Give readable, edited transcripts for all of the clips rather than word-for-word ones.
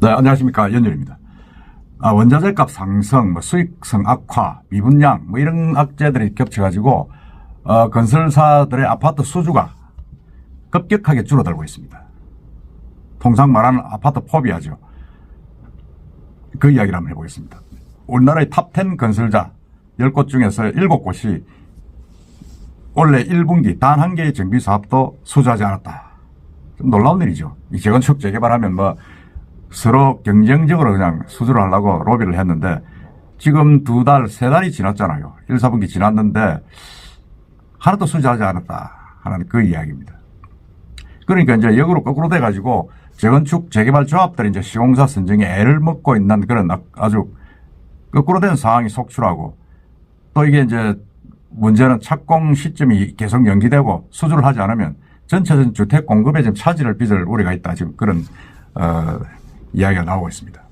네, 안녕하십니까. 연율입니다. 원자재 값 상승, 수익성 악화, 미분양, 이런 악재들이 겹쳐가지고, 건설사들의 아파트 수주가 급격하게 줄어들고 있습니다. 통상 말하는 아파트 포비아죠. 그 이야기를 한번 해보겠습니다. 우리나라의 탑10 건설자 10곳 중에서 7곳이 올해 1분기 단 한 개의 정비 사업도 수주하지 않았다. 좀 놀라운 일이죠. 이 재건축 재개발하면 서로 경쟁적으로 그냥 수주를 하려고 로비를 했는데 지금 2달, 3달이 지났잖아요. 1, 4분기 지났는데 하나도 수주하지 않았다 하는 그 이야기입니다. 그러니까 이제 역으로 거꾸로 돼가지고 재건축 재개발 조합들이 이제 시공사 선정에 애를 먹고 있는 그런 아주 거꾸로 된 상황이 속출하고 또 이게 이제 문제는 착공 시점이 계속 연기되고 수주를 하지 않으면 전체적인 주택 공급에 좀 차질을 빚을 우려가 있다. 지금 그런 이야기가 나오고 있습니다.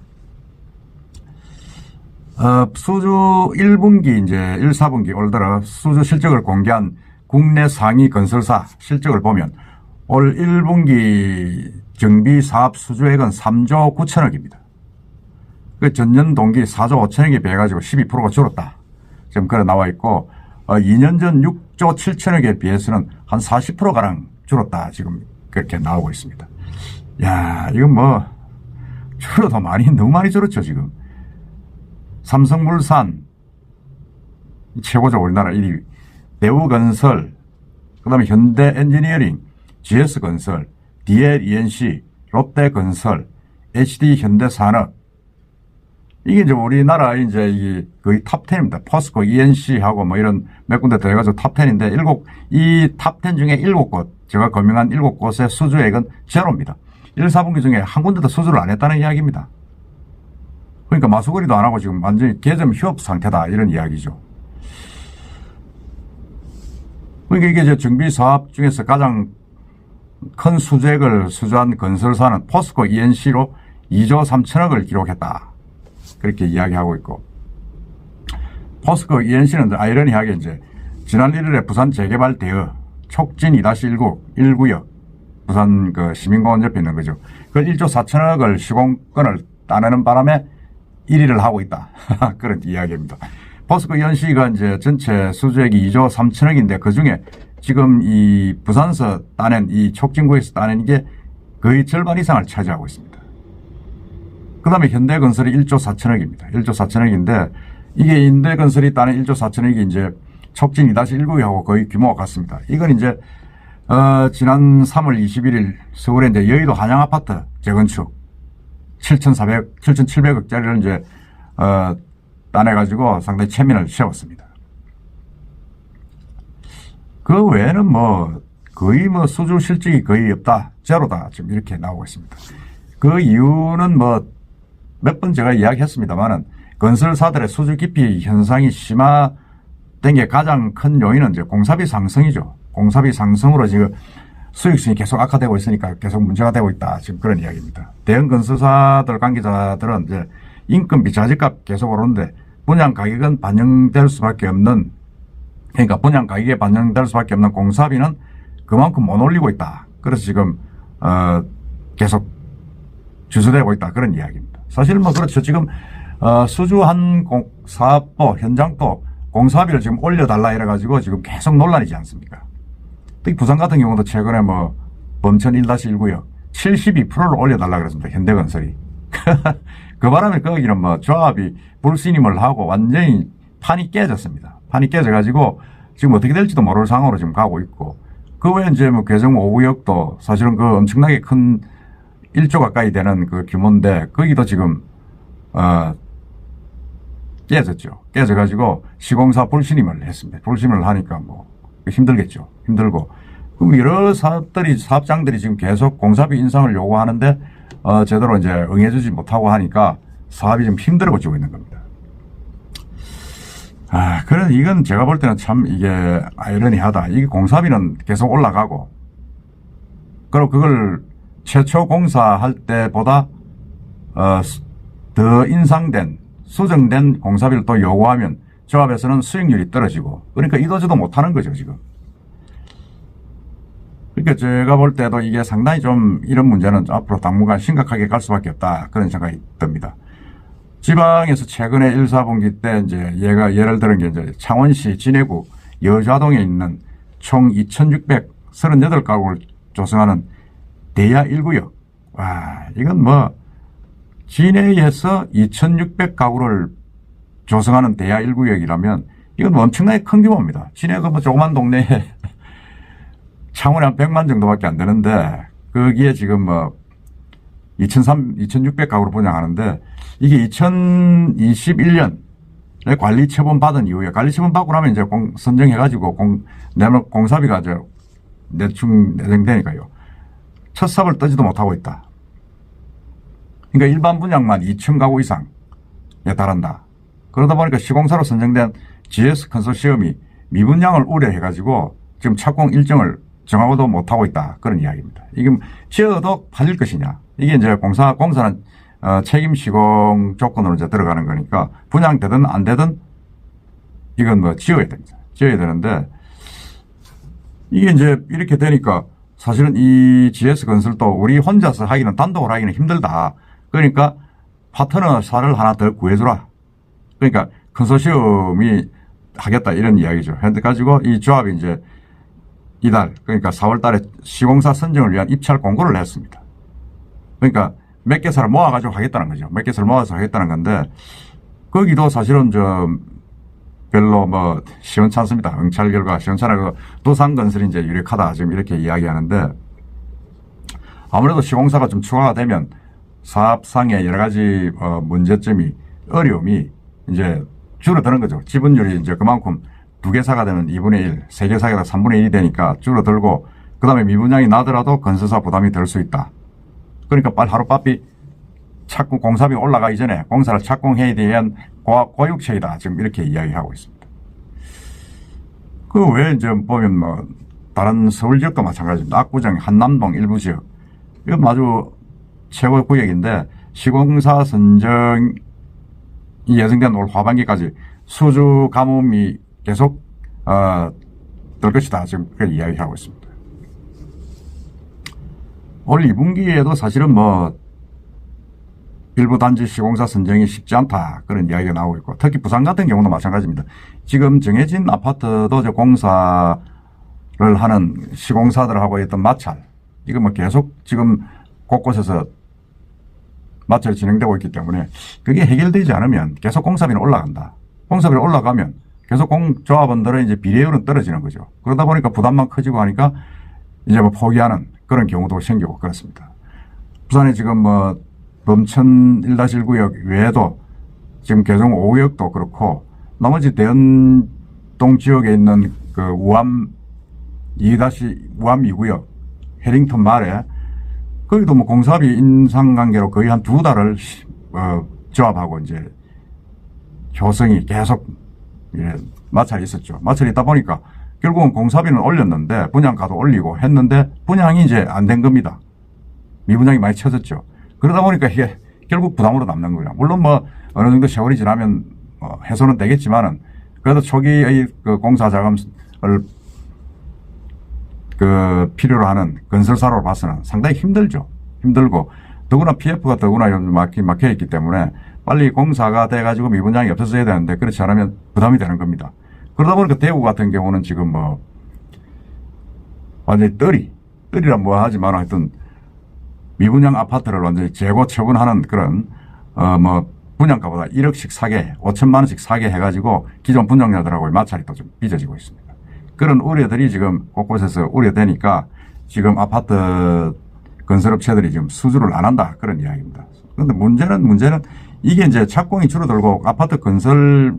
수주 1분기 이제 1, 4분기 올 들어 수주 실적을 공개한 국내 상위 건설사 실적을 보면 올 1분기 정비 사업 수주액은 3조 9천억입니다. 그 전년 동기 4조 5천억에 비해 가지고 12%가 줄었다. 지금 그래 나와 있고 2년 전 6조 7천억에 비해서는 한 40%가량 줄었다. 지금 그렇게 나오고 있습니다. 야, 이건 줄어도 너무 많이 줄었죠, 지금. 삼성물산, 최고죠, 우리나라 1위. 대우건설, 그 다음에 현대엔지니어링, GS건설, DLENC, 롯데건설, HD현대산업. 이게 이제 우리나라 이제 거의 탑10입니다. 포스코, ENC하고 이런 몇 군데 더 해가지고 탑10인데 이 탑10 중에 7곳, 제가 거명한 7곳의 수주액은 제로입니다. 1, 4분기 중에 한 군데도 수주를 안 했다는 이야기입니다. 그러니까 마수거리도 안 하고 지금 완전히 개점 휴업 상태다. 이런 이야기죠. 그러니까 이게 이제 정비 사업 중에서 가장 큰 수주액을 수주한 건설사는 포스코 ENC로 2조 3천억을 기록했다. 그렇게 이야기하고 있고. 포스코 ENC는 아이러니하게 이제 지난 1일에 부산 재개발 대여 촉진 2-19 1구역 부산 그 시민공원 옆에 있는 거죠. 그 1조 4천억을 시공권을 따내는 바람에 1위를 하고 있다. 그런 이야기입니다. 포스코 ENC가 이제 전체 수주액이 2조 3천억인데 그 중에 지금 이 부산서 따낸 이 촉진구에서 따낸 이게 거의 절반 이상을 차지하고 있습니다. 그 다음에 현대건설이 1조 4천억입니다. 1조 4천억인데 이게 현대건설이 따낸 1조 4천억이 이제 촉진 2-19하고 거의 규모가 같습니다. 이건 이제 지난 3월 21일 서울에 이제 여의도 한양아파트 재건축 7,700억짜리를 이제 따내가지고 상당히 체면을 세웠습니다. 그 외에는 거의 수주 실적이 거의 없다, 제로다 지금 이렇게 나오고 있습니다. 그 이유는 몇 번 제가 이야기했습니다만은 건설사들의 수주 기피 현상이 심화된 게 가장 큰 요인은 이제 공사비 상승이죠. 공사비 상승으로 지금 수익성이 계속 악화되고 있으니까 계속 문제가 되고 있다. 지금 그런 이야기입니다. 대형 건설사들 관계자들은 이제 인건비 자재값 계속 오르는데 분양 가격은 반영될 수밖에 없는, 그러니까 분양 가격에 반영될 수밖에 없는 공사비는 그만큼 못 올리고 있다. 그래서 지금 계속 주저되고 있다. 그런 이야기입니다. 사실 그렇죠. 지금 수주한 사업도 현장도 공사비를 지금 올려달라 이래가지고 지금 계속 논란이지 않습니까? 특히 부산 같은 경우도 최근에 범천 1-19역 72%를 올려달라 그랬습니다. 현대건설이. 그 바람에 거기는 조합이 불신임을 하고 완전히 판이 깨졌습니다. 판이 깨져가지고 지금 어떻게 될지도 모를 상황으로 지금 가고 있고, 그 외에 이제 개정 5구역도 사실은 그 엄청나게 큰 1조 가까이 되는 그 규모인데 거기도 지금 깨졌죠. 깨져가지고 시공사 불신임을 했습니다. 불신임을 하니까 힘들겠죠. 힘들고. 그럼 여러 사업장들이 지금 계속 공사비 인상을 요구하는데 제대로 이제 응해주지 못하고 하니까 사업이 좀 힘들어지고 있는 겁니다. 그래, 이건 제가 볼 때는 참 이게 아이러니하다. 이게 공사비는 계속 올라가고, 그리고 그걸 최초 공사할 때보다 더 인상된, 수정된 공사비를 또 요구하면 조합에서는 수익률이 떨어지고, 그러니까 이도저도 못하는 거죠, 지금. 그러니까 제가 볼 때도 이게 상당히 좀 이런 문제는 앞으로 당분간 심각하게 갈 수밖에 없다. 그런 생각이 듭니다. 지방에서 최근에 1, 4분기 때 이제 얘가 예를 들은 게 이제 창원시 진해구 여좌동에 있는 총 2,638가구를 조성하는 대야 1구역. 와, 이건 뭐 진해에서 2,600가구를 조성하는 대야 1구역이라면 이건 엄청나게 큰 규모입니다. 진해가 뭐 조그만 동네에 창원에 한 100만 정도밖에 안 되는데 거기에 지금 뭐 2,600가구를 분양하는데 이게 2021년에 관리 처분 받은 이후에 관리 처분 받고 나면 이제 선정해가지고 공사비가 대충 내정되니까요. 첫 삽을 뜨지도 못하고 있다. 그러니까 일반 분양만 2,000가구 이상에 달한다. 그러다 보니까 시공사로 선정된 GS 컨소시엄이 미분양을 우려해가지고 지금 착공 일정을 정하고도 못하고 있다. 그런 이야기입니다. 이게 지어도 팔릴 것이냐. 이게 이제 공사는 책임 시공 조건으로 이제 들어가는 거니까 분양되든 안 되든 이건 뭐 지어야 됩니다. 지어야 되는데 이게 이제 이렇게 되니까 사실은 이 GS 건설도 우리 혼자서 하기는 단독으로 하기는 힘들다. 그러니까 파트너사를 하나 더 구해주라. 그러니까 컨소시엄이 하겠다 이런 이야기죠. 현재 가지고 이 조합이 이제 이달 그러니까 4월 달에 시공사 선정을 위한 입찰 공고를 냈습니다. 그러니까 몇 개사를 모아가지고 하겠다는 거죠. 몇 개사를 모아서 하겠다는 건데 거기도 사실은 별로 뭐 시원찮습니다. 응찰 결과 시원찮아서 도산건설이 이제 유력하다 지금 이렇게 이야기하는데 아무래도 시공사가 좀 추가가 되면 사업상의 여러 가지 문제점이 어려움이 이제 줄어드는 거죠. 지분율이 이제 그만큼 2개사가 되면 2분의 1, 3개사가 되면 3분의 1이 되니까 줄어들고 그 다음에 미분양이 나더라도 건설사 부담이 될 수 있다. 그러니까 빨리 하루빨리 착공 공사비 올라가기 전에 공사를 착공해야 되는 고육체이다. 지금 이렇게 이야기하고 있습니다. 그 외에 이제 보면 뭐 다른 서울 지역도 마찬가지입니다. 압구정, 한남동 일부 지역. 이건 아주 최고 구역인데 시공사 선정이 예정된 올 하반기까지 수주 가뭄이 계속 될 것이다. 지금 그렇게 이야기하고 있습니다. 올 2분기에도 사실은 뭐 일부 단지 시공사 선정이 쉽지 않다. 그런 이야기가 나오고 있고 특히 부산 같은 경우도 마찬가지입니다. 지금 정해진 아파트도 이제 공사를 하는 시공사들하고 했던 마찰. 이거 뭐 계속 지금 곳곳에서 마찰이 진행되고 있기 때문에 그게 해결되지 않으면 계속 공사비는 올라간다. 공사비는 올라가면 계속 조합원들은 이제 비례율은 떨어지는 거죠. 그러다 보니까 부담만 커지고 하니까 이제 뭐 포기하는 그런 경우도 생기고 그렇습니다. 부산에 지금 뭐 범천 1-1구역 외에도 지금 개성 5구역도 그렇고 나머지 대연동 지역에 있는 그 우암 2구역 해링턴 말에 거기도 뭐 공사비 인상 관계로 거의 한 2달을 조합하고 이제 효성이 계속 마찰이 있었죠. 마찰이 있다 보니까 결국은 공사비는 올렸는데 분양가도 올리고 했는데 분양이 이제 안 된 겁니다. 미분양이 많이 쳐졌죠. 그러다 보니까 이게 결국 부담으로 남는 거예요. 물론 뭐 어느 정도 세월이 지나면 해소는 되겠지만은 그래도 초기의 그 공사 자금을 그 필요로 하는 건설사로 봐서는 상당히 힘들죠. 힘들고 더구나 PF가 더구나 막혀 있기 때문에 빨리 공사가 돼가지고 미분양이 없어져야 되는데 그렇지 않으면 부담이 되는 겁니다. 그러다 보니까 대구 같은 경우는 지금 뭐 완전히 떨이란 뭐 하지만 하여튼 미분양 아파트를 완전히 재고 처분하는 그런 뭐 분양가보다 1억씩 사게 5천만 원씩 사게 해가지고 기존 분양자들하고 마찰이 또 좀 빚어지고 있습니다. 그런 우려들이 지금 곳곳에서 우려되니까 지금 아파트 건설업체들이 지금 수주를 안 한다 그런 이야기입니다. 그런데 문제는 이게 이제 착공이 줄어들고 아파트 건설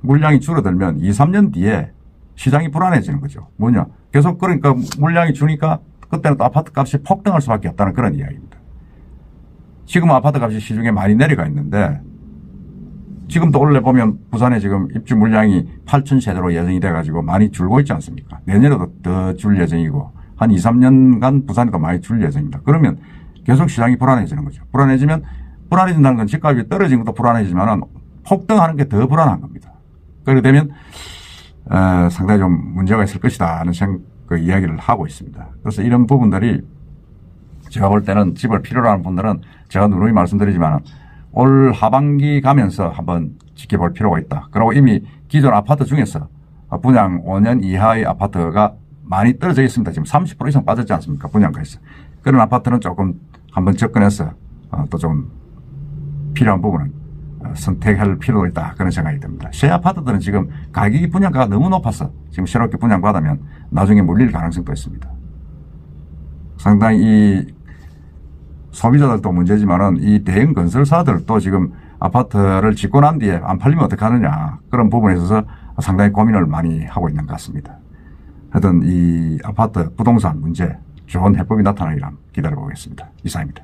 물량이 줄어들면 2, 3년 뒤에 시장이 불안해지는 거죠. 뭐냐? 계속 그러니까 물량이 주니까 그때는 또 아파트 값이 폭등할 수밖에 없다는 그런 이야기입니다. 지금 아파트 값이 시중에 많이 내려가 있는데 지금도 원래 보면 부산에 지금 입주 물량이 8,000세대로 예정이 돼가지고 많이 줄고 있지 않습니까? 내년에도 더 줄 예정이고 한 2, 3년간 부산에도 많이 줄 예정입니다. 그러면 계속 시장이 불안해지는 거죠. 불안해진다는 건 집값이 떨어진 것도 불안해지만 폭등하는 게 더 불안한 겁니다. 그렇게 되면 상당히 좀 문제가 있을 것이다 하는 그 이야기를 하고 있습니다. 그래서 이런 부분들이 제가 볼 때는 집을 필요로 하는 분들은 제가 누누이 말씀드리지만 올 하반기 가면서 한번 지켜볼 필요가 있다. 그리고 이미 기존 아파트 중에서 분양 5년 이하의 아파트가 많이 떨어져 있습니다. 지금 30% 이상 빠졌지 않습니까? 분양가에서. 그런 아파트는 조금 한번 접근해서 또 좀 필요한 부분은 선택할 필요가 있다. 그런 생각이 듭니다. 새 아파트들은 지금 가격이 분양가가 너무 높아서 지금 새롭게 분양받으면 나중에 물릴 가능성도 있습니다. 상당히 이 소비자들도 문제지만은 이 대형 건설사들도 지금 아파트를 짓고 난 뒤에 안 팔리면 어떡하느냐. 그런 부분에 있어서 상당히 고민을 많이 하고 있는 것 같습니다. 하여튼 이 아파트 부동산 문제 좋은 해법이 나타나기를 기다려보겠습니다. 이상입니다.